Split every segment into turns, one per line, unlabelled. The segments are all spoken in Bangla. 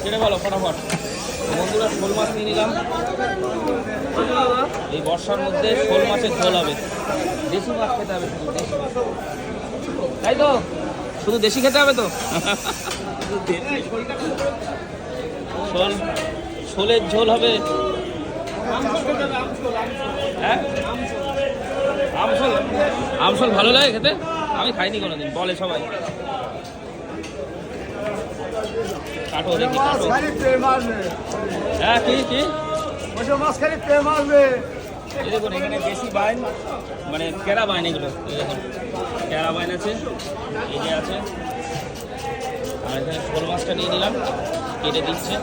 কেটে বলো ফটাফট। বন্ধুরা শোল মাছ নিয়ে নিলাম। এই বর্ষার মধ্যে শোল মাছের ঝোল হবে। দেশি মাছ খেতে হবে শুধু, দেশি মাছ, তাই তো? শুধু দেশি খেতে হবে তো? শোলের ঝোল হবে। হ্যাঁ, আমশোল ভালো লাগে খেতে? আমি খাইনি কোনোদিন, বলে সবাই। কাটো দেখি, কাটো। হ্যাঁ, কি কি এই দেখুন, এখানে বেশি বাইন, মানে কেরা বাইন এগুলো। এই দেখুন, কেরা বাইন আছে, এই যে আছে। আর এখানে শোল মাছটা নিয়ে নিলাম, কেটে দিচ্ছে।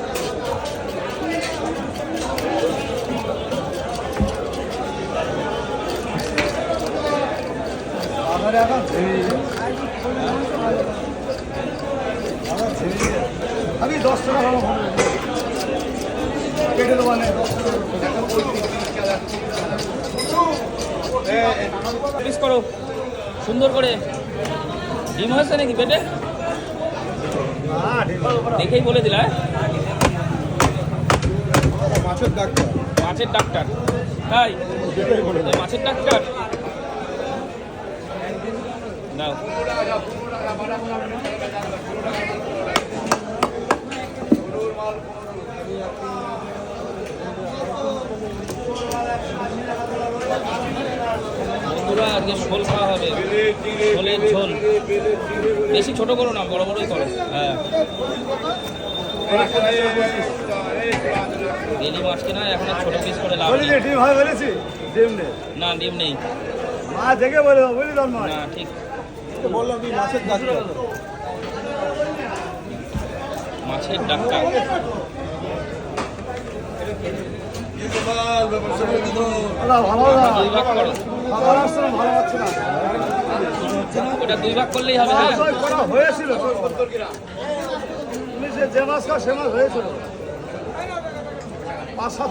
আমি 10 টাকা ভালো কেটে দেবো না।
পিস করো সুন্দর করে। ডিম হয়েছে নাকি পেটে? দেখেই বলে দিলা।
মাছের ডাক্তার,
মাছের ডাক্তার, তাই? মাছের ডাক্তার দাও। বন্ধুরা আজকে শোল খাওয়া হবে, শোলের ঝোল। বেশি ছোট করো না, বড় বড়ই করো। হ্যাঁ, বেলি মাছ কিনা এখন ছোট পিস করে লাভ নেই। না, ডিম নেই। না, ঠিক
বললাম মাছের ডাক্তার।
মাছের ডাক্তার। দুই ভাগ করো, ওটা দুই ভাগ করলেই হবে। হ্যাঁ,
হয়েছিল যে মাছ খাও সে মাছ হয়েছিল। 5-7